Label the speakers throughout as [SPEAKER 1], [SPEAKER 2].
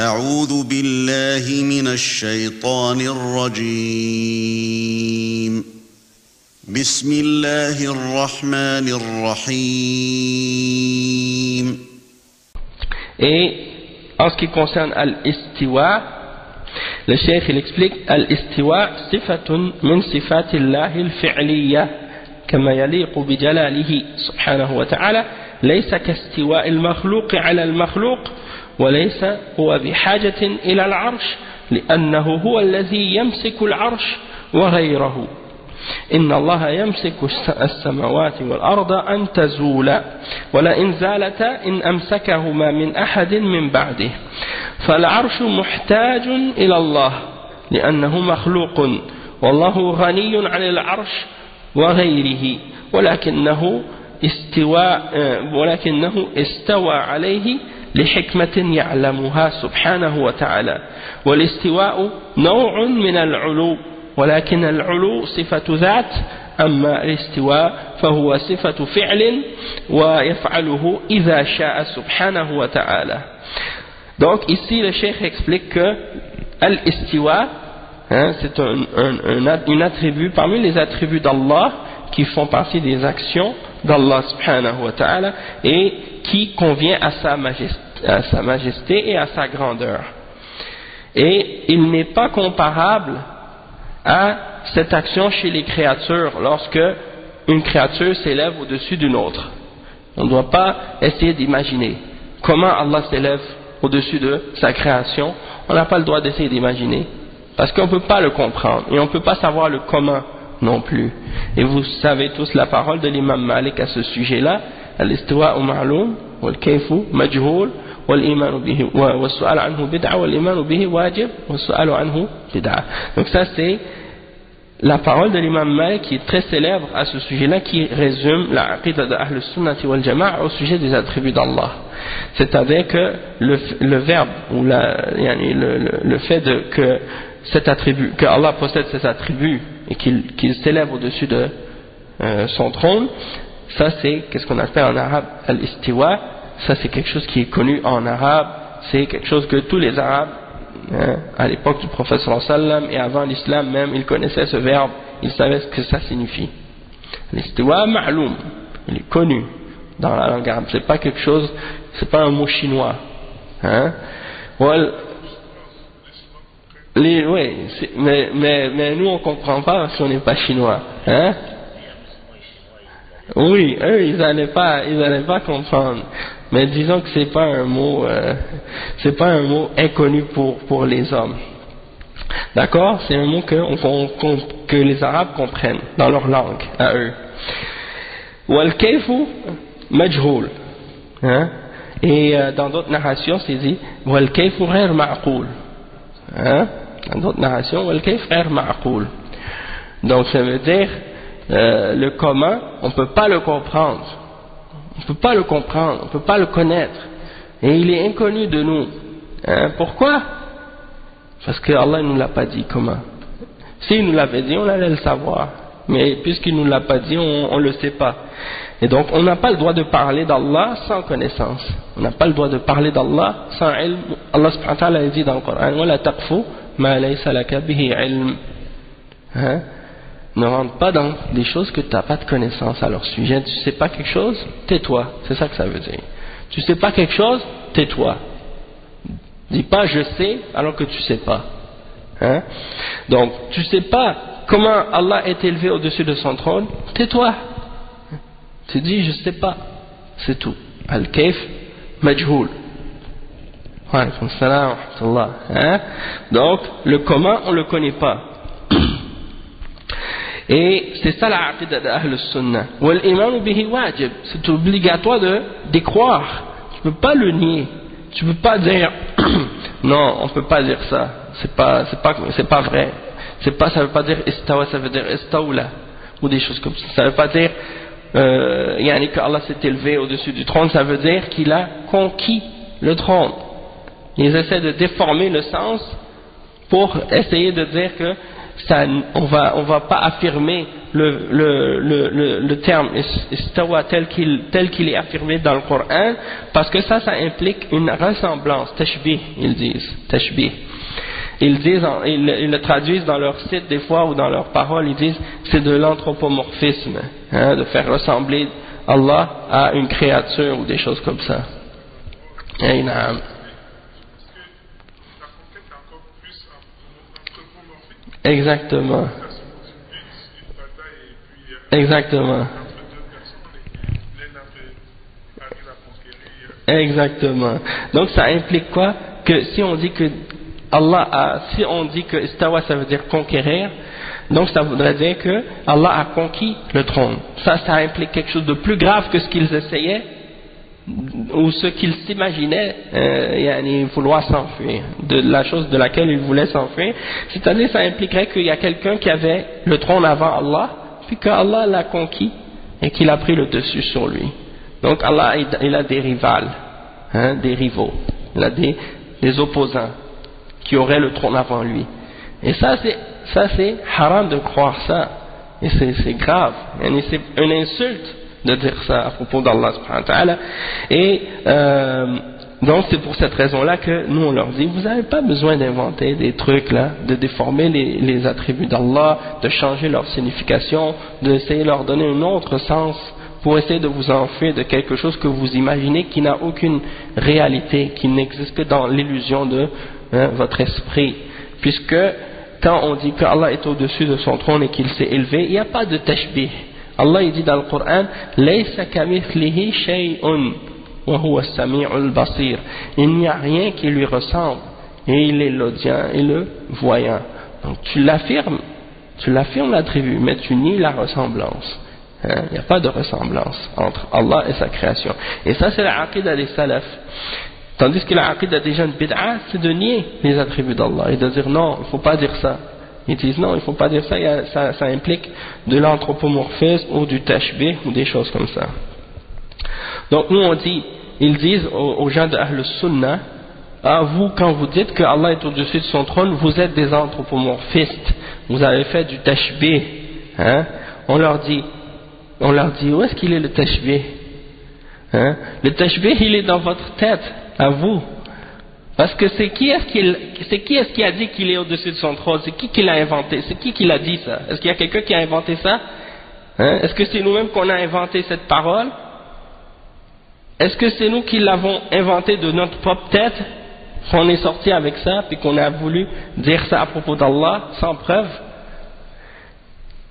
[SPEAKER 1] أعوذ بالله من الشيطان الرجيم بسم الله الرحمن الرحيم.
[SPEAKER 2] Et en ce qui concerne al-istiwa, le cheikh il explique al-istiwa sifatun min sifatillahi al-fi'liya kama yaliqu bi jalalihi subhanahu wa ta'ala laysa kastiwa al-makhluq ala al-makhluq wa laysa huwa bihajatin ila al-arsh li'annahu huwa alladhi yamsiku al-arsh wa ghayruhu. إن الله يمسك السماوات والأرض أن تزولا ولئن زالتا إن أمسكهما من أحد من بعده فالعرش محتاج إلى الله لأنه مخلوق والله غني عن العرش وغيره ولكنه استوى عليه لحكمة يعلمها سبحانه وتعالى. والاستواء نوع من العلو ولكن العلو صفة ذات أما الاستواء فهو صفة فعل ويفعله إذا شاء سبحانه وتعالى. Donc ici le cheikh explique que al-istiwa c'est un attribut parmi les attributs d'Allah qui font partie des actions d'Allah subhanahu wa ta'ala et qui convient à sa majesté et à sa grandeur. Et il n'est pas comparable à cette action chez les créatures lorsque une créature s'élève au-dessus d'une autre. On ne doit pas essayer d'imaginer comment Allah s'élève au-dessus de sa création. On n'a pas le droit d'essayer d'imaginer parce qu'on ne peut pas le comprendre et on ne peut pas savoir le comment non plus. Et vous savez tous la parole de l'imam Malik à ce sujet-là: al-istiwa'u ma'lum wal-kayfu majhul wal-imanu bihi was-su'al anhu bid'a wal-imanu bihi wajib was-su'alu anhu bid'a. Donc ça c'est la parole de l'imam Malik qui est très célèbre à ce sujet-là, qui résume la aqida de Ahl Sunnati wal Jama'a au sujet des attributs d'Allah. C'est-à-dire que le verbe ou le fait que cet attribut, que Allah possède cet attribut et qu'il s'élève au-dessus de son trône, ça c'est qu'est-ce qu'on appelle en arabe al-istiwa. Ça c'est quelque chose qui est connu en arabe, c'est quelque chose que tous les arabes à l'époque du prophète sallallahu alayhi wa sallam et avant l'islam même, ils connaissaient ce verbe, ils savaient ce que ça signifie. L'istiwa ma'loum, il est connu dans la langue arabe, c'est pas quelque chose, c'est pas un mot chinois. Oui, mais nous on comprend pas parce qu'on n'est pas chinois. Oui, eux ils allaient pas comprendre. Mais disons que c'est pas un mot inconnu pour les hommes. D'accord? C'est un mot que les Arabes comprennent dans leur langue à eux. Wal kayfu majhul. Et dans d'autres narrations c'est dit wal kayfu ghayr ma'qul. Dans d'autres narrations wal kayf ghayr ma'qul. Donc ça veut dire le comment, on peut pas le comprendre. On ne peut pas le comprendre, on ne peut pas le connaître. Et il est inconnu de nous. Pourquoi? Parce que Allah ne nous l'a pas dit. Comment? S'il nous l'avait dit, on allait le savoir. Mais puisqu'il ne nous l'a pas dit, on ne le sait pas. Et donc, on n'a pas le droit de parler d'Allah sans connaissance. On n'a pas le droit de parler d'Allah sans ilm. Allah subhanahu wa ta'ala dit dans le Coran: وَلَا تَقْفُ مَا لَيْسَ لَكَ بِهِ عِلْمٍ. Ne rentre pas dans des choses que tu n'as pas de connaissance à leur sujet. Tu ne sais pas quelque chose, tais-toi. C'est ça que ça veut dire. Tu ne sais pas quelque chose, tais-toi. Dis pas je sais alors que tu ne sais pas. Donc, tu ne sais pas comment Allah est élevé au-dessus de son trône, tais-toi. Tu dis je ne sais pas. C'est tout. Al-Kayf Majhoul. Wa alaykum salam wa rahmatullah. Donc, le comment, on ne le connaît pas. Et c'est ça la aqida d'Ahl Sunnah. Wal imanu bihi wajib, c'est obligatoire d'y croire. Tu peux pas le nier. Tu peux pas dire non, on peut pas dire ça. C'est pas vrai. Ça veut pas dire istawa, ça veut dire istawla ou des choses comme ça. Ça veut pas dire que Allah s'est élevé au-dessus du trône. Ça veut dire qu'il a conquis le trône. Ils essaient de déformer le sens pour essayer de dire que ça, on va pas affirmer le terme istawa tel qu'il est affirmé dans le Coran, parce que ça implique une ressemblance, tashbih, ils disent, tashbih. Ils le traduisent dans leur site des fois ou dans leurs paroles, ils disent c'est de l'anthropomorphisme, de faire ressembler Allah à une créature ou des choses comme ça. Exactement. Exactement. Exactement. Donc ça implique quoi? Que si on dit que si on dit que istawa ça veut dire conquérir, donc ça voudrait dire que Allah a conquis le trône. Ça implique quelque chose de plus grave que ce qu'ils essayaient ou ce qu'ils s'imaginaient vouloir s'enfuir, de la chose de laquelle ils voulaient s'enfuir. C'est-à-dire ça impliquerait qu'il y a quelqu'un qui avait le trône avant Allah, puis que Allah l'a conquis et qu'il a pris le dessus sur lui. Donc Allah il a des rivales, des rivaux, il a des opposants qui auraient le trône avant lui. Et ça c'est haram de croire ça, et c'est grave, c'est une insulte de dire ça à propos d'Allah subhanahu wa ta'ala. Et donc c'est pour cette raison-là que nous on leur dit, vous n'avez pas besoin d'inventer des trucs là, de déformer les attributs d'Allah, de changer leur signification, d'essayer de leur donner un autre sens pour essayer de vous enfuir de quelque chose que vous imaginez qui n'a aucune réalité, qui n'existe que dans l'illusion de votre esprit. Puisque quand on dit qu'Allah est au-dessus de son trône et qu'il s'est élevé, il n'y a pas de tashbih. Allah il dit dans le Coran, Laysa kamithlihi shay'un wa huwa as-sami'ul basir. Il n'y a rien qui lui ressemble, et il est l'audient et le voyant. Donc tu l'affirmes l'attribut, mais tu nies la ressemblance. Il n'y a pas de ressemblance entre Allah et sa création. Et ça c'est la aqidah des salafs. Tandis que la aqidah des gens de bid'a, c'est de nier les attributs d'Allah et de dire non, il ne faut pas dire ça. Ils disent non, il ne faut pas dire ça, ça implique de l'anthropomorphisme ou du tashbih ou des choses comme ça. Donc nous on dit, ils disent aux gens de Ahl Sunnah, vous quand vous dites que Allah est au-dessus de son trône, vous êtes des anthropomorphistes, vous avez fait du tashbih. On leur dit où est-ce qu'il est le tashbih? Le tashbih il est dans votre tête, à vous. Parce que c'est qui est-ce qui a dit qu'il est au-dessus de son trône? C'est qui l'a inventé? C'est qui l'a dit ça? Est-ce qu'il y a quelqu'un qui a inventé ça? Est-ce que c'est nous-mêmes qu'on a inventé cette parole? Est-ce que c'est nous qui l'avons inventé de notre propre tête? Qu'on est sorti avec ça, puis qu'on a voulu dire ça à propos d'Allah, sans preuve?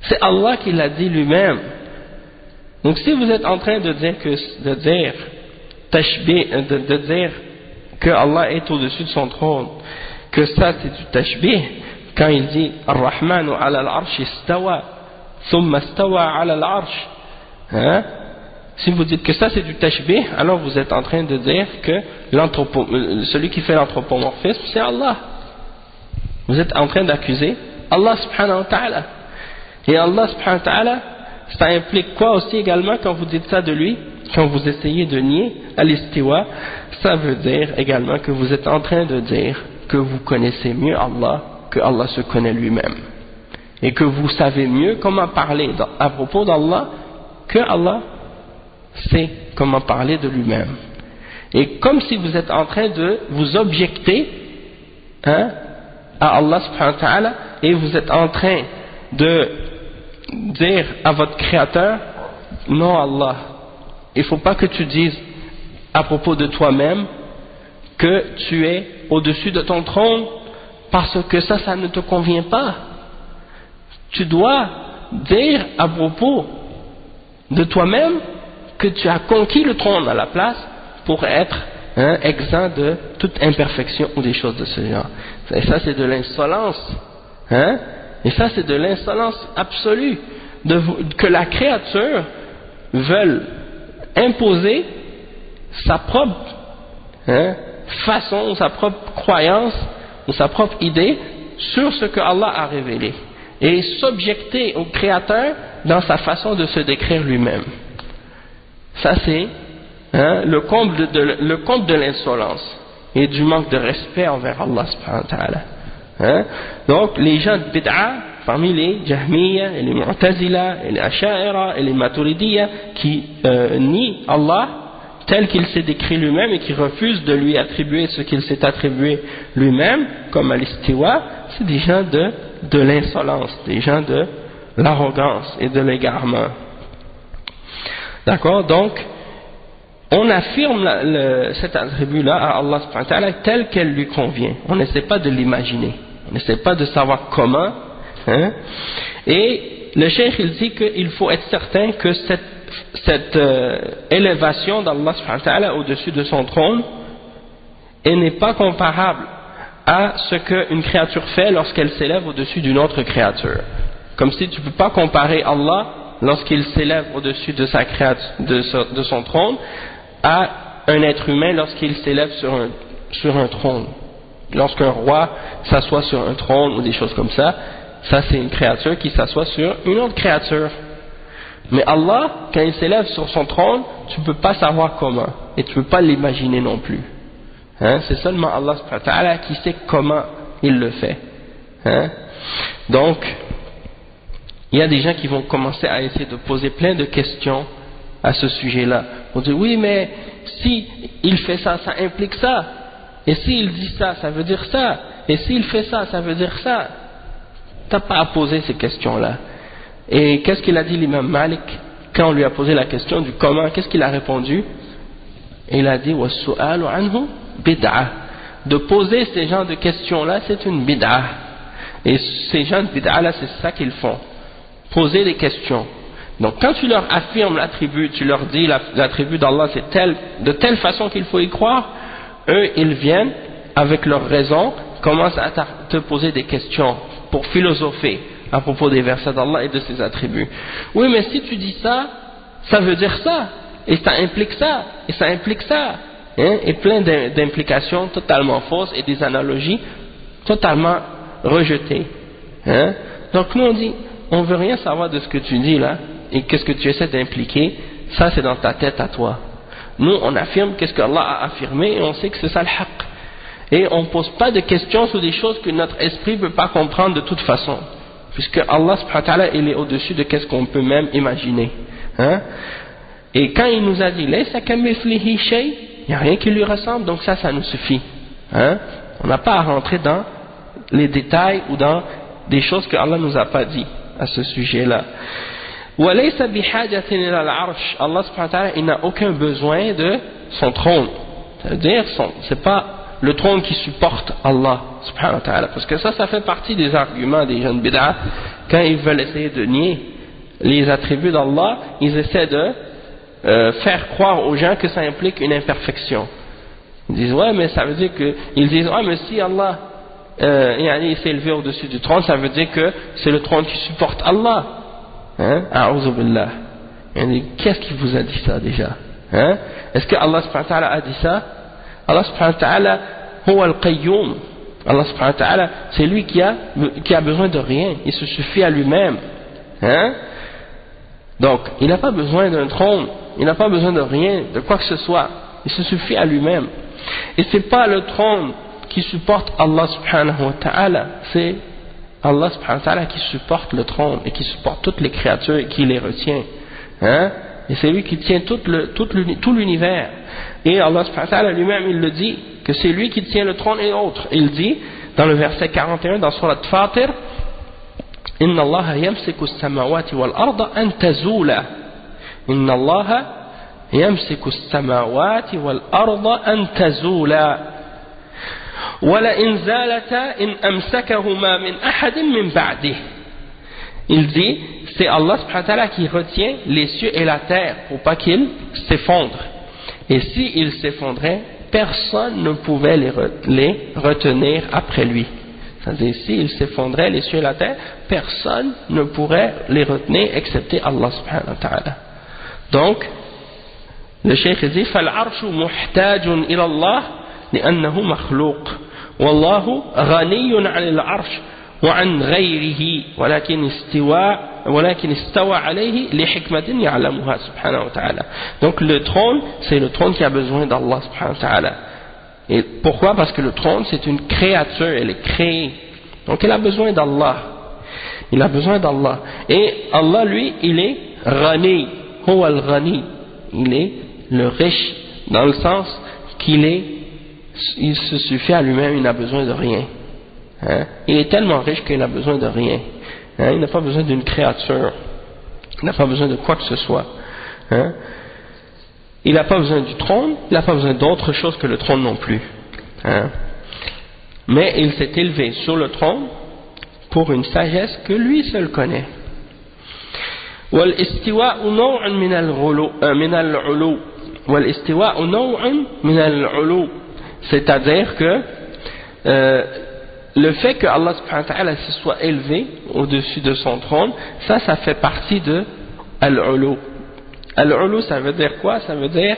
[SPEAKER 2] C'est Allah qui l'a dit lui-même. Donc si vous êtes en train de dire que Allah est au-dessus de son trône, que ça c'est du tashbih, quand il dit Ar-Rahmanu ala al-arsh istawa thumma istawa ala al-arsh, si vous dites que ça c'est du tashbih, alors vous êtes en train de dire que celui qui fait l'anthropomorphisme c'est Allah. Vous êtes en train d'accuser Allah subhanahu wa ta'ala. Et Allah subhanahu wa ta'ala, ça implique quoi aussi également quand vous dites ça de lui, quand vous essayez de nier al-istiwa, ça veut dire également que vous êtes en train de dire que vous connaissez mieux Allah que Allah se connaît lui-même, et que vous savez mieux comment parler à propos d'Allah que Allah sait comment parler de lui-même. Et comme si vous êtes en train de vous objecter à Allah subhanahu wa ta'ala, et vous êtes en train de dire à votre créateur, non Allah, il ne faut pas que tu dises à propos de toi-même que tu es au-dessus de ton trône, parce que ça ne te convient pas. Tu dois dire à propos de toi-même que tu as conquis le trône à la place pour être exempt de toute imperfection ou des choses de ce genre. Et ça c'est de l'insolence, et ça c'est de l'insolence absolue, que la créature veuille imposer sa propre façon, sa propre croyance ou sa propre idée sur ce que Allah a révélé, et s'objecter au Créateur dans sa façon de se décrire lui-même. Ça c'est le comble de l'insolence et du manque de respect envers Allah subhanahu wa ta'ala. Donc les gens de bid'a, parmi les Jahmiya et les Mu'tazila et les Asha'ira et les Maturidiyya qui nient Allah tel qu'il s'est décrit lui-même et qui refusent de lui attribuer ce qu'il s'est attribué lui-même, comme al-istiwa, c'est des gens de l'insolence, des gens de l'arrogance et de l'égarement. D'accord? Donc, on affirme cet attribut-là à Allah subhanahu wa ta'ala tel qu'elle lui convient. On n'essaie pas de l'imaginer. On n'essaie pas de savoir comment. Hein? Et le cheikh, il dit qu'il faut être certain que cette élévation d'Allah subhanahu wa ta'ala au-dessus de son trône, elle n'est pas comparable à ce qu'une créature fait lorsqu'elle s'élève au-dessus d'une autre créature. Comme si tu ne peux pas comparer Allah lorsqu'il s'élève au-dessus de sa créature, de son trône, à un être humain lorsqu'il s'élève sur un trône. Lorsqu'un roi s'assoit sur un trône ou des choses comme ça c'est une créature qui s'assoit sur une autre créature. Mais Allah, quand il s'élève sur son trône, tu ne peux pas savoir comment, et tu ne peux pas l'imaginer non plus. Hein? C'est seulement Allah subhanahu wa ta'ala qui sait comment il le fait. Hein? Donc, il y a des gens qui vont commencer à essayer de poser plein de questions à ce sujet-là. On dit, oui, mais si il fait ça, ça implique ça. Et s'il dit ça, ça veut dire ça. Et s'il fait ça, ça veut dire ça. Tu n'as pas à poser ces questions-là. Et qu'est-ce qu'il a dit l'imam Malik quand on lui a posé la question du comment? Qu'est-ce qu'il a répondu? Il a dit, وَالسُّؤَالُ عَنْهُ بِدْعَةٌ. De poser ces genres de questions-là, c'est une bid'ah. Et ces gens de bid'ah-là, c'est ça qu'ils font. Poser des questions. Donc quand tu leur affirmes l'attribut, tu leur dis l'attribut d'Allah c'est de telle façon qu'il faut y croire, eux ils viennent avec leur raison, commencent à te poser des questions pour philosopher à propos des versets d'Allah et de ses attributs. Oui, mais si tu dis ça, ça veut dire ça, et ça implique ça, et ça implique ça, hein, et plein d'implications totalement fausses et des analogies totalement rejetées. Hein. Donc nous on dit, on veut rien savoir de ce que tu dis là, et qu'est-ce que tu essaies d'impliquer, ça c'est dans ta tête à toi. Nous on affirme qu'est-ce qu'Allah a affirmé, et on sait que c'est ça le haqq. Et on ne pose pas de questions sur des choses que notre esprit ne peut pas comprendre de toute façon. Puisque Allah subhanahu wa ta'ala il est au-dessus de qu'est-ce qu'on peut même imaginer. Hein? Et quand il nous a dit laysa kamithlihi shay, il n'y a rien qui lui ressemble, donc ça nous suffit. Hein? On n'a pas à rentrer dans les détails ou dans des choses que Allah nous a pas dit à ce sujet-là. Walaysa bihajatin ila al-arsh, Allah subhanahu wa ta'ala il n'a aucun besoin de son trône. C'est-à-dire c'est pas le trône qui supporte Allah subhanahu wa ta'ala, parce que ça fait partie des arguments des gens de bid'ah. Quand ils veulent essayer de nier les attributs d'Allah, ils essaient de faire croire aux gens que ça implique une imperfection. Ils disent ouais, mais ça veut dire que ils disent ouais, mais si Allah il s'est élevé au-dessus du trône, ça veut dire que c'est le trône qui supporte Allah. Hein? A'udhu billah. Qu'est-ce qui vous a dit ça déjà? Hein? Est-ce que Allah subhanahu wa ta'ala a dit ça? Allah subhanahu wa ta'ala huwa al-qayyum. Allah subhanahu wa ta'ala c'est lui qui a besoin de rien, il se suffit à lui-même. Hein? Donc il n'a pas besoin d'un trône, il n'a pas besoin de rien, de quoi que ce soit, il se suffit à lui-même. Et c'est pas le trône qui supporte Allah subhanahu wa ta'ala, c'est Allah subhanahu wa ta'ala qui supporte le trône et qui supporte toutes les créatures et qui les retient. Hein? Et c'est lui qui tient tout l'univers. Et Allah subhanahu wa ta'ala lui-même il le dit, que c'est lui qui tient le trône et autres. Il dit dans le verset 41 dans Surat Fatir, Inna Allah yamsiku as-samawati wal arda an tazula. Inna Allah yamsiku as-samawati wal arda an tazula. وَلَئِنْ زَالَتَا إِنْ أَمْسَكَهُمَا مِنْ أَحَدٍ مِنْ بَعْدِهِ. Il dit, c'est Allah subhanahu wa ta'ala qui retient les cieux et la terre pour pas qu'ils s'effondrent. Et s'ils s'effondraient, personne ne pouvait les retenir après lui. C'est-à-dire, s'ils s'effondraient, les cieux et la terre, personne ne pourrait les retenir excepté Allah subhanahu wa ta'ala. Donc, le cheikh dit, فَالْعَرْشُ مُحْتَاجٌ إِلَى اللَّهِ لأنه مخلوق والله غني عن العرش وعن غيره ولكن استوى عليه لحكمة يعلمها سبحانه وتعالى. Donc le trône, c'est le trône qui a besoin d'Allah subhanahu wa ta'ala. Et pourquoi? Parce que le trône c'est une créature, elle est créée, donc elle a besoin d'Allah. Il a besoin d'Allah. Et Allah, lui, il est Ghani. Huwa al-Ghani. Il est le riche, dans le sens il se suffit à lui-même, il n'a besoin de rien. Hein? Il est tellement riche qu'il n'a besoin de rien. Hein? Il n'a pas besoin d'une créature. Il n'a pas besoin de quoi que ce soit. Hein? Il n'a pas besoin du trône, il n'a pas besoin d'autre chose que le trône non plus. Hein? Mais il s'est élevé sur le trône pour une sagesse que lui seul connaît. والاستواء نوع من العلو والاستواء نوع من العلو, c'est-à-dire que le fait que Allah subhanahu wa ta'ala se soit élevé au-dessus de son trône, ça fait partie de al-ulu. Al-ulu, ça veut dire quoi? Ça veut dire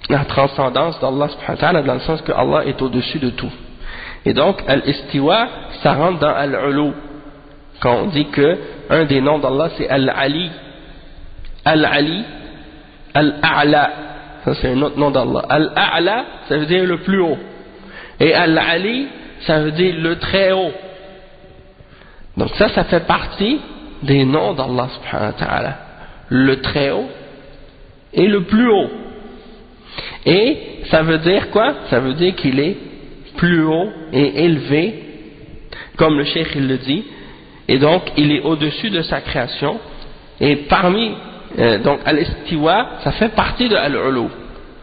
[SPEAKER 2] la transcendance d'Allah subhanahu wa ta'ala, dans le sens que Allah est au-dessus de tout. Et donc al-istiwa, ça rentre dans al-ulu. Quand on dit que un des noms d'Allah c'est Al-Ali, Al-Ali, Al-A'la, ça c'est un autre nom d'Allah. Al-A'la, ça veut dire le plus haut. Et Al-Ali, ça veut dire le très haut. Donc ça fait partie des noms d'Allah subhanahu wa ta'ala. Le très haut et le plus haut. Et ça veut dire quoi? Ça veut dire qu'il est plus haut et élevé, comme le cheikh il le dit. Et donc il est au-dessus de sa création, et parmi donc al-istiwa, ça fait partie de al-ulu,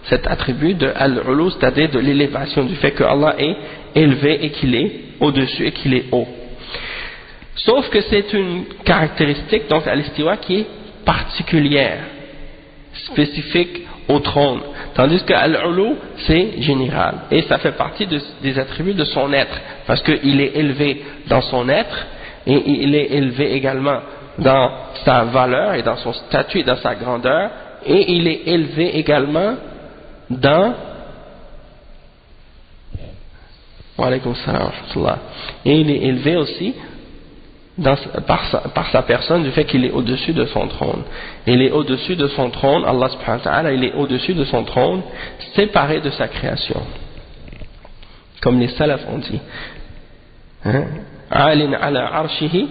[SPEAKER 2] cet attribut de al-ulu, c'est-à-dire de l'élévation, du fait que Allah est élevé et qu'il est au-dessus et qu'il est haut. Sauf que c'est une caractéristique, donc al-istiwa, qui est particulière, spécifique au trône, tandis que al-ulu c'est général, et ça fait partie des attributs de son être, parce qu'il est élevé dans son être, et il est élevé également dans sa valeur et dans son statut et dans sa grandeur, et il est élevé également dans et il est élevé aussi par sa personne, du fait qu'il est au-dessus de son trône. Il est au-dessus de son trône, Allah subhanahu wa ta'ala, il est au-dessus de son trône, séparé de sa création, comme les salafs ont dit. Hein? عال على عرشه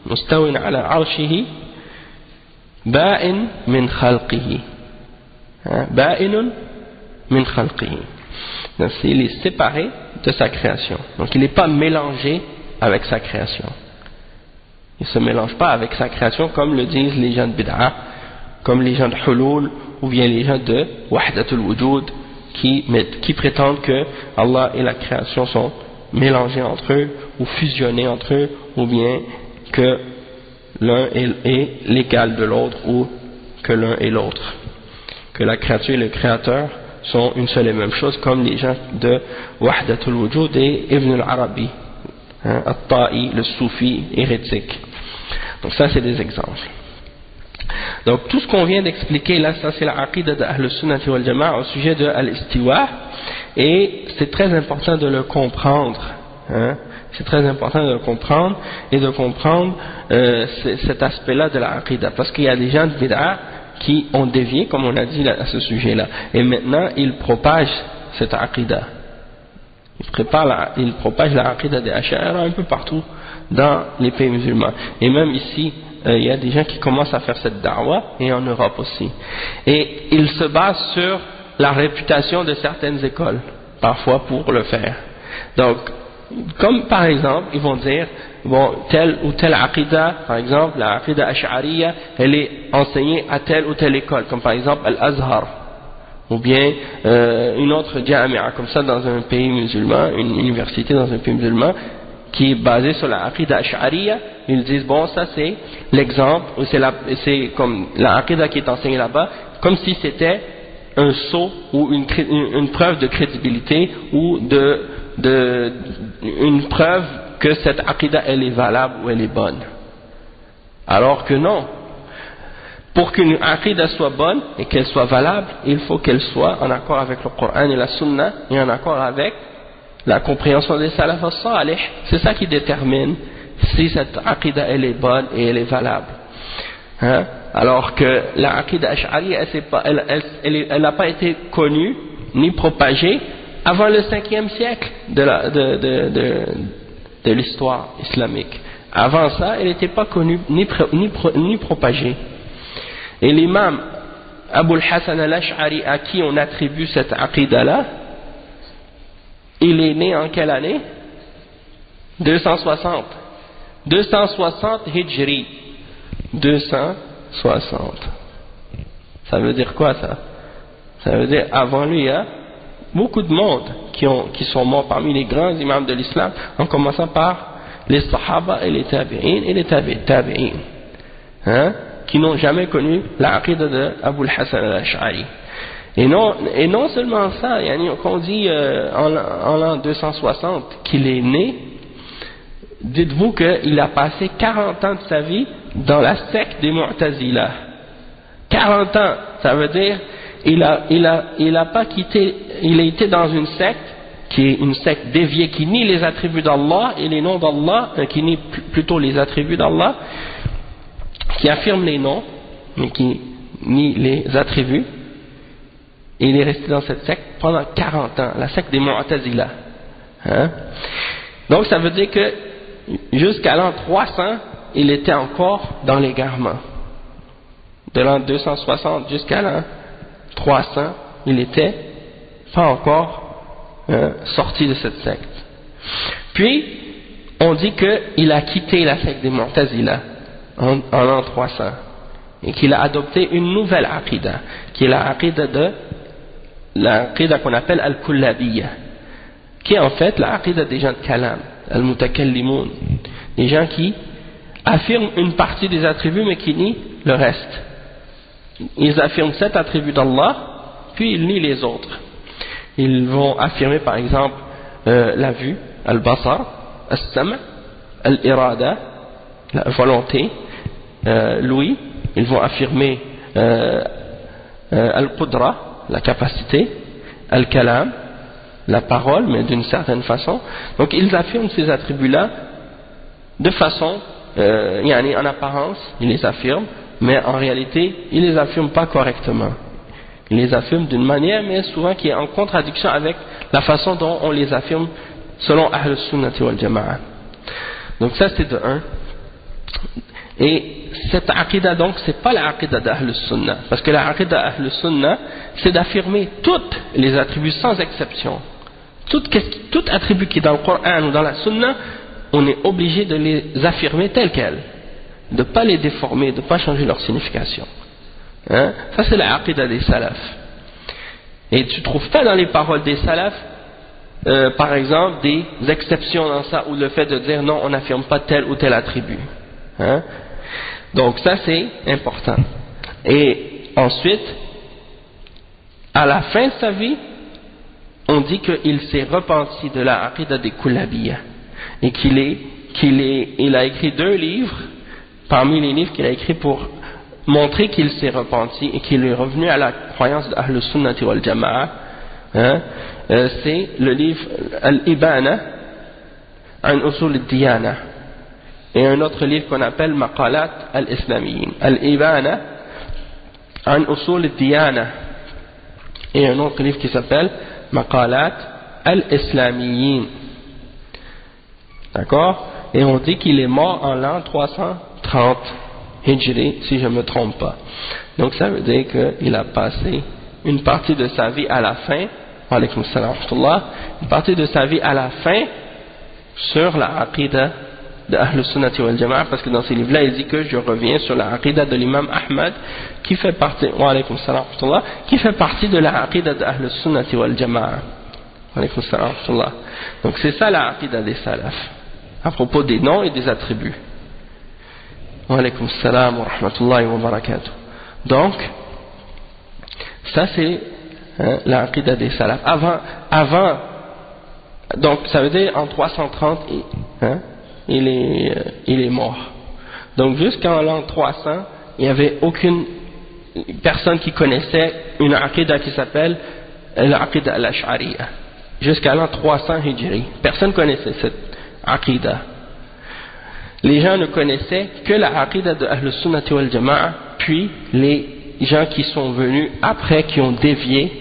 [SPEAKER 2] مستو على عرشه بائن من خلقه بائن من خلقه. Donc il est séparé de sa création, donc il n'est pas mélangé avec sa création, il ne se mélange pas avec sa création comme le disent les gens de bid'a, comme les gens de hulul ou bien les gens de wahdatul wujud qui prétendent que Allah et la création sont mélangés entre eux ou fusionnés entre eux, ou bien que l'un est l'égal de l'autre, ou que l'un est l'autre, que la créature et le créateur sont une seule et même chose, comme les gens de Wahdatul Wujud et Ibn al-Arabi, At-Ta'i, le soufi hérétique. Donc ça c'est des exemples. Donc tout ce qu'on vient d'expliquer là, ça c'est la aqida de Ahl Sunnah wal Jama'a au sujet de Al-Istiwa, et c'est très important de le comprendre. Hein? C'est très important de le comprendre et de comprendre cet aspect-là de la aqida, parce qu'il y a des gens de bid'a qui ont dévié, comme on a dit à ce sujet-là, et maintenant ils propagent cette aqida. Ils propagent la aqida des Ash'ari un peu partout dans les pays musulmans. Et même ici, il y a des gens qui commencent à faire cette da'wa, et en Europe aussi. Et ils se basent sur la réputation de certaines écoles, parfois pour le faire. Donc, comme par exemple, ils vont dire, bon, telle ou telle aqida, par exemple, la aqida ash'ariyya, elle est enseignée à telle ou telle école, comme par exemple Al-Azhar, ou bien une autre jami'a, comme ça dans un pays musulman, une université dans un pays musulman, qui est basée sur la aqida ash'ariyya. Ils disent, bon, ça c'est l'exemple, c'est comme la aqida qui est enseignée là-bas, comme si c'était un sceau ou une preuve de crédibilité, ou une preuve que cette aqida elle est valable ou elle est bonne. Alors que non. Pour qu'une aqida soit bonne et qu'elle soit valable, il faut qu'elle soit en accord avec le Coran et la Sunna, et en accord avec la compréhension des salaf as-salih. C'est ça qui détermine si cette aqida elle est bonne et elle est valable. Hein? Alors que la aqida ash'ari, elle n'a pas été connue ni propagée avant le 5e siècle de l'histoire islamique. Avant ça, elle n'était pas connue ni propagée. Et l'imam Abu al-Hasan al-Ash'ari, à qui on attribue cette aqidah-là, il est né en quelle année? 260. 260 Hijri. 260. Ça veut dire quoi ça? Ça veut dire avant lui, il y a beaucoup de monde qui sont morts parmi les grands imams de l'islam, en commençant par les Sahaba et les Tabi'in et les Tabi'in, hein, qui n'ont jamais connu la aqidah de Abu al-Hasan al-Ash'ari. Et non seulement ça, quand on dit en l'an 260 qu'il est né, dites-vous qu'il a passé 40 ans de sa vie dans la secte des Mu'tazila. 40 ans, ça veut dire il a pas quitté, il a été dans une secte qui est une secte déviée qui nie les attributs d'Allah et les noms d'Allah, qui nie plutôt les attributs d'Allah, qui affirme les noms mais qui nie les attributs. Et il est resté dans cette secte pendant 40 ans, la secte des Mu'tazila. Hein? Donc ça veut dire que jusqu'à l'an 300, il était encore dans l'égarement. De l'an 260 jusqu'à l'an 300, il était pas encore sorti de cette secte. Puis, on dit qu'il a quitté la secte des Mu'tazila en l'an 300 et qu'il a adopté une nouvelle aqidah, qui est la aqidah qu'on appelle al-Kullabiyya, qui est en fait la aqidah des gens de Kalam, al-Mutakallimun, des gens qui affirment une partie des attributs mais qui nient le reste. Ils affirment 7 attributs d'Allah, puis ils nient les autres. Ils vont affirmer par exemple la vue, al-Basar, al-Sam', al-Irada, la volonté, l'ouïe. Ils vont affirmer al-Qudra, la capacité, al-Kalam, la parole, mais d'une certaine façon. Donc ils affirment ces attributs-là de façon, en apparence, ils les affirment, mais en réalité, ils ne les affirment pas correctement. Ils les affirment d'une manière, mais souvent qui est en contradiction avec la façon dont on les affirme selon Ahl al-Sunnati wal Jama'a. Donc ça c'est de un. Et cette aqidah donc, c'est pas la aqidah d'Ahl al-Sunnah, parce que la aqidah d'Ahl al-Sunnah, c'est d'affirmer toutes les attributs sans exception. Tout attribut qui est dans le Coran ou dans la Sunna, on est obligé de les affirmer tels quels, de ne pas les déformer, de ne pas changer leur signification. Hein? Ça c'est la aqidah des salafs. Et tu ne trouves pas dans les paroles des salafs, par exemple, des exceptions dans ça, ou le fait de dire non, on n'affirme pas tel ou tel attribut. Hein? Donc ça c'est important. Et ensuite, à la fin de sa vie, on dit qu'il s'est repenti de la aqidah des Kullabiyya et il a écrit 2 livres parmi les livres qu'il a écrits pour montrer qu'il s'est repenti et qu'il est revenu à la croyance d'Ahl Sunnati wal Jama'a. Hein? C'est le livre Al-Ibana an Usul al-Diyana et un autre livre qu'on appelle Maqalat al-Islamiyyin. Al-Ibana an Usul al-Diyana et un autre livre qui s'appelle Maqalat al-Islamiyyin. D'accord? Et on dit qu'il est mort en l'an 330 Hijri, si je ne me trompe pas. Donc ça veut dire qu'il a passé une partie de sa vie à la fin, alaykoum salam wa rahmatullah, une partie de sa vie à la fin sur la aqidah de Ahl Sunnati wal Jama'a, parce que dans ces livres-là, il dit que je reviens sur la aqidah de l'imam Ahmad, qui fait partie, alaykoum salam wa rahmatullah, qui fait partie de la aqidah de Ahl Sunnati wal Jama'a. Alaykoum salam wa rahmatullah. Donc c'est ça la aqidah des salafs, à propos des noms et des attributs. Wa alaykoum salam wa rahmatullahi wa barakatuh. Donc, ça c'est la aqidah des salafs. Avant, donc ça veut dire en 330, il est mort. Donc jusqu'en l'an 300, il n'y avait aucune personne qui connaissait une aqidah qui s'appelle l'aqidah al-Ash'ariyya. Jusqu'à l'an 300 Hijri, personne ne connaissait cette aqidah. Les gens ne connaissaient que la aqidah de Ahl Sunnati wal Jama'a, puis les gens qui sont venus après, qui ont dévié,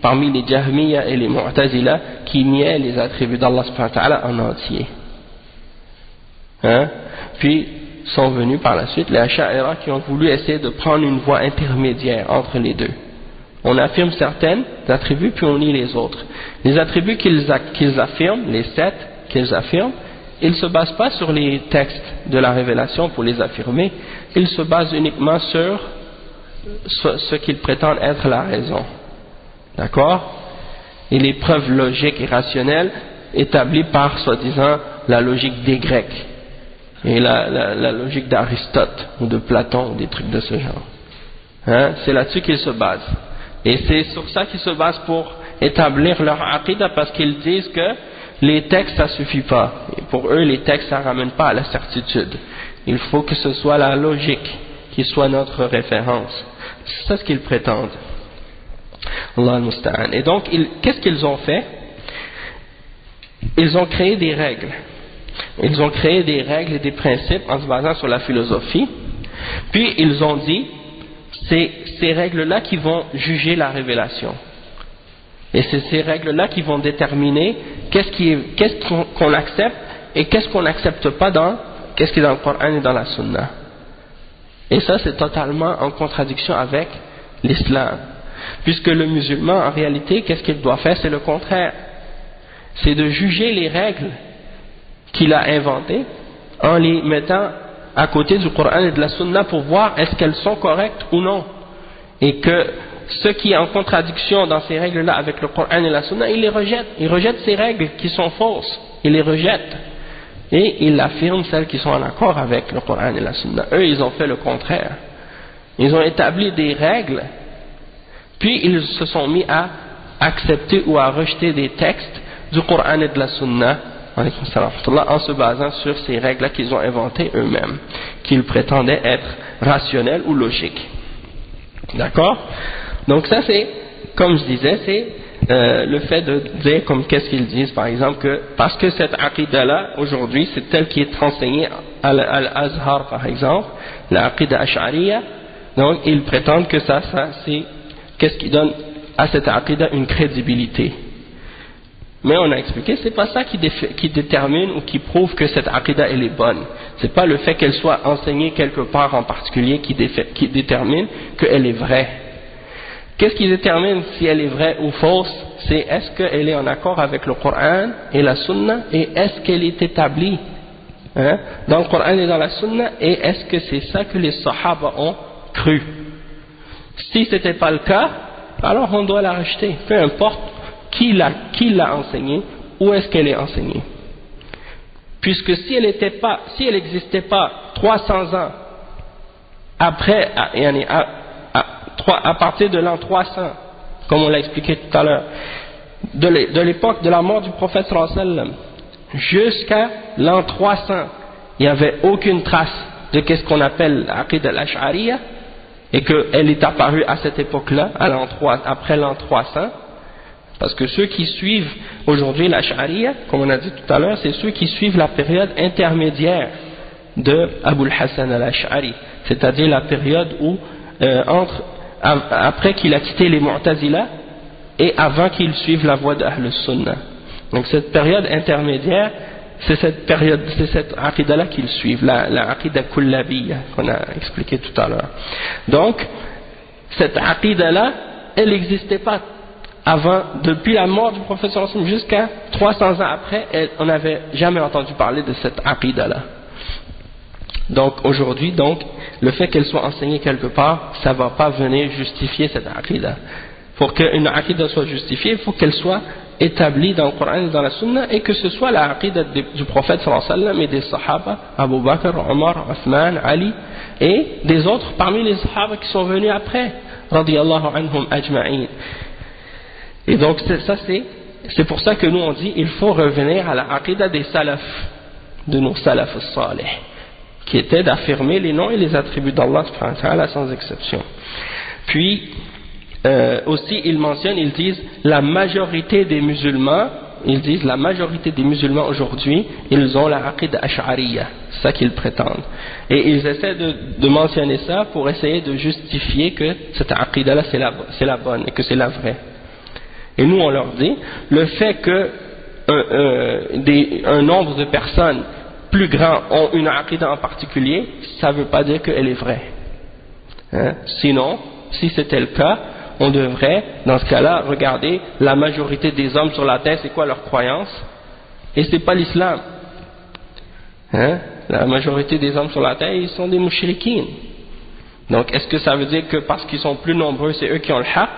[SPEAKER 2] parmi les Jahmiya et les Mu'tazila, qui niaient les attributs d'Allah subhanahu wa ta'ala en entier. Hein? puis sont venus par la suite les Ash'a'ira qui ont voulu essayer de prendre une voie intermédiaire entre les deux. On affirme certains attributs puis on nie les autres. Les attributs qu'ils affirment, les 7 qu'ils affirment, ils ne se basent pas sur les textes de la révélation pour les affirmer, ils se basent uniquement sur ce qu'ils prétendent être la raison. D'accord? Et les preuves logiques et rationnelles établies par, soi-disant, la logique des Grecs et la logique d'Aristote ou de Platon ou des trucs de ce genre. Hein? C'est là-dessus qu'ils se basent. Et c'est sur ça qu'ils se basent pour établir leur aqidah, parce qu'ils disent que les textes ça suffit pas. Et pour eux, les textes ça ramène pas à la certitude. Il faut que ce soit la logique qui soit notre référence. C'est ça ce qu'ils prétendent. Allah al-Musta'an. Et donc, qu'est-ce qu'ils ont fait? Ils ont créé des règles. Ils ont créé des règles et des principes en se basant sur la philosophie. Puis ils ont dit, c'est ces règles-là qui vont juger la révélation. Et c'est ces règles-là qui vont déterminer qu'est-ce qu'on accepte et qu'est-ce qu'on n'accepte pas qu'est-ce qui est dans le Coran et dans la Sunna. Et ça, c'est totalement en contradiction avec l'islam. Puisque le musulman, en réalité, qu'est-ce qu'il doit faire? C'est le contraire. C'est de juger les règles qu'il a inventées en les mettant à côté du Coran et de la Sunna pour voir est-ce qu'elles sont correctes ou non. Et que ce qui est en contradiction dans ces règles-là avec le Coran et la Sunna, il les rejette. Il rejette ces règles qui sont fausses. Il les rejette. Et il affirme celles qui sont en accord avec le Coran et la Sunna. Eux, ils ont fait le contraire. Ils ont établi des règles, puis ils se sont mis à accepter ou à rejeter des textes du Coran et de la Sunna en se basant sur ces règles-là qu'ils ont inventées eux-mêmes, qu'ils prétendaient être rationnelles ou logiques. D'accord? Donc ça c'est, comme je disais, c'est le fait de dire, comme qu'est-ce qu'ils disent, par exemple, que parce que cette aqidah-là, aujourd'hui, c'est telle qui est enseignée à l'Azhar, par exemple, la aqidah ash'ariyya, donc ils prétendent que ça c'est qu'est-ce qui donne à cette aqidah une crédibilité. Mais on a expliqué, c'est pas ça qui détermine ou qui prouve que cette aqidah elle est bonne. C'est pas le fait qu'elle soit enseignée quelque part en particulier qui détermine qu'elle est vraie. Qu'est-ce qui détermine si elle est vraie ou fausse? C'est est-ce qu'elle est en accord avec le Coran et la Sunna, et est-ce qu'elle est établie dans le Coran et dans la Sunna, et est-ce que c'est ça que les Sahaba ont cru? Si ce n'était pas le cas, alors on doit la rejeter, peu importe qui l'a enseignée, où est-ce qu'elle est enseignée. Puisque si elle n'existait pas 300 ans après, à partir de l'an 300, comme on l'a expliqué tout à l'heure, de l'époque de la mort du prophète sallallahu alayhi wa sallam jusqu'à l'an 300, il n'y avait aucune trace de ce qu'on appelle l'Aqidah al-Ash'ariyya, et qu'elle est apparue à cette époque-là, après l'an 300, parce que ceux qui suivent aujourd'hui l'Ash'ariyya, comme on a dit tout à l'heure, c'est ceux qui suivent la période intermédiaire de Abul Hassan al-Ash'ari, c'est-à-dire la période où après qu'il a quitté les Mu'tazila et avant qu'il suive la voie d'Ahl Sunnah. Donc cette période intermédiaire, c'est cette aqidah-là qu'ils suivent, la aqidah kullabiyya qu'on a expliqué tout à l'heure. Donc cette aqidah-là, elle n'existait pas avant, depuis la mort du prophète sallallahu alayhi wa sallam jusqu'à 300 ans après, on n'avait jamais entendu parler de cette aqidah-là. Donc aujourd'hui, le fait qu'elle soit enseignée quelque part, ça ne va pas venir justifier cette aqidah. Pour qu'une aqidah soit justifiée, il faut qu'elle soit établie dans le Coran et dans la Sunna, et que ce soit la aqidah du prophète sallallahu alayhi wa sallam et des sahaba, Abu Bakr, Omar, Uthman, Ali, et des autres parmi les sahaba qui sont venus après, radiyallahu anhum ajma'in. Et donc c'est pour ça que nous on dit il faut revenir à la aqidah des salafs, de nos salafs salih, qui était d'affirmer les noms et les attributs d'Allah subhanahu wa ta'ala sans exception. Puis aussi ils mentionnent, ils disent la majorité des musulmans aujourd'hui, ils ont la aqidah ash'ariyya, c'est ça qu'ils prétendent. Et ils essaient de mentionner ça pour essayer de justifier que cette aqidah là c'est la bonne et que c'est la vraie. Et nous on leur dit, le fait que un nombre de personnes plus grands ont une aqidah en particulier, ça ne veut pas dire qu'elle est vraie. Hein? Sinon, si c'était le cas, on devrait, dans ce cas-là, regarder la majorité des hommes sur la terre, c'est quoi leur croyance, et c'est pas l'islam. Hein? La majorité des hommes sur la terre, ils sont des mouchriquines. Donc, est-ce que ça veut dire que parce qu'ils sont plus nombreux, c'est eux qui ont le haqq?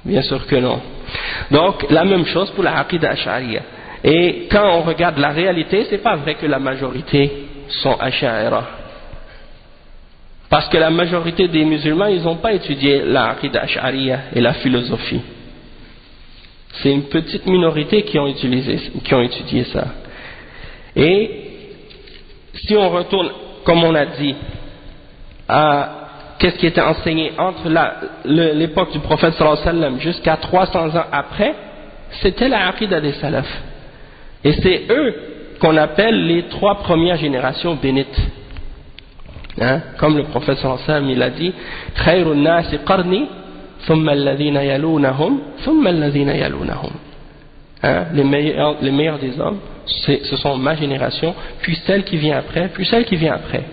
[SPEAKER 2] Bien sûr que non. Donc, la même chose pour la aqidah ash'ariyya. Et quand on regarde la réalité, c'est pas vrai que la majorité sont ash'ariyya. Parce que la majorité des musulmans, ils n'ont pas étudié la aqidah ash'ariyya et la philosophie. C'est une petite minorité qui ont étudié ça. Et si on retourne, comme on a dit, à qu'est-ce qui était enseigné entre l'époque du prophète sallallahu alayhi wa sallam jusqu'à 300 ans après, c'était la aqidah des salafs. Et c'est eux qu'on appelle les 3 premières générations bénites. Hein? Comme le prophète sallallahu alayhi wa sallam, il a dit Khayrun nasi qarni, thumma alladhina yalunahum, thumma alladhina yalunahum. Hein? Les meilleurs des hommes, ce sont ma génération, puis celle qui vient après, puis celle qui vient après.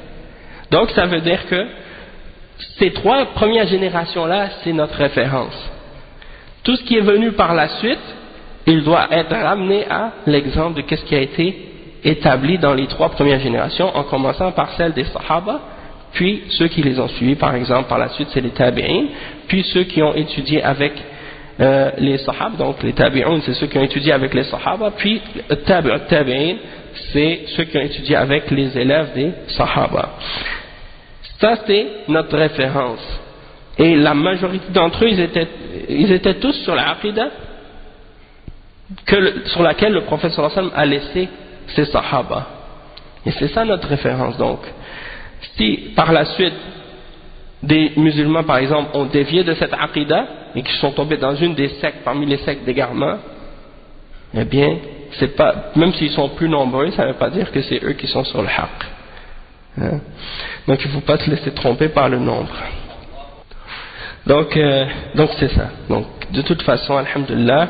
[SPEAKER 2] Donc ça veut dire que ces 3 premières générations-là, c'est notre référence. Tout ce qui est venu par la suite, il doit être ramené à l'exemple de ce qui a été établi dans les 3 premières générations, en commençant par celle des Sahaba, puis ceux qui les ont suivis, par exemple, par la suite, c'est les Tabi'in, puis ceux qui ont étudié avec les Sahaba, donc les Tabi'un, c'est ceux qui ont étudié avec les Sahaba, puis Tabi'in, c'est ceux qui ont étudié avec les élèves des Sahaba. Ça, c'est notre référence. Et la majorité d'entre eux, ils étaient tous sur la aqidah sur laquelle le prophète sallallahu alayhi wa sallam a laissé ses Sahaba. Et c'est ça notre référence. Donc, si par la suite, des musulmans, par exemple, ont dévié de cette aqidah et qui sont tombés dans une des sectes, parmi les sectes d'égarement, eh bien, c'est pas, même s'ils sont plus nombreux, ça ne veut pas dire que c'est eux qui sont sur le haqq. Hein? Donc, il ne faut pas se laisser tromper par le nombre. Donc c'est ça. Donc, de toute façon, alhamdulillah,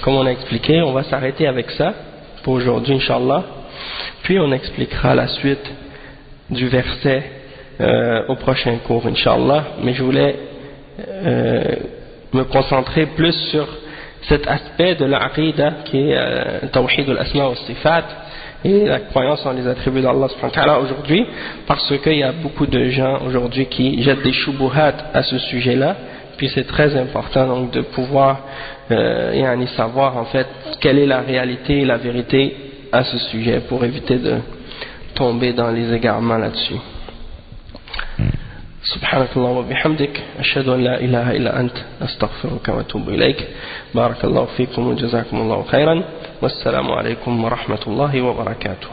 [SPEAKER 2] comme on a expliqué, on va s'arrêter avec ça pour aujourd'hui, Inch'Allah. Puis on expliquera la suite du verset au prochain cours, Inch'Allah. Mais je voulais me concentrer plus sur cet aspect de l'aqida qui est Tawhid al-Asma wa Sifat et la croyance en les attributs d'Allah subhanahu wa ta'ala aujourd'hui, parce qu'il y a beaucoup de gens aujourd'hui qui jettent des shubuhat à ce sujet-là. Puis c'est très important donc de pouvoir savoir en fait quelle est la réalité et la vérité à ce sujet pour éviter de tomber dans les égarements là-dessus. سبحانك اللهم وبحمدك أشهد أن لا إله إلا أنت أستغفرك وأتوب إليك بارك الله فيكم وجزاكم الله خيرا والسلام عليكم ورحمة الله وبركاته.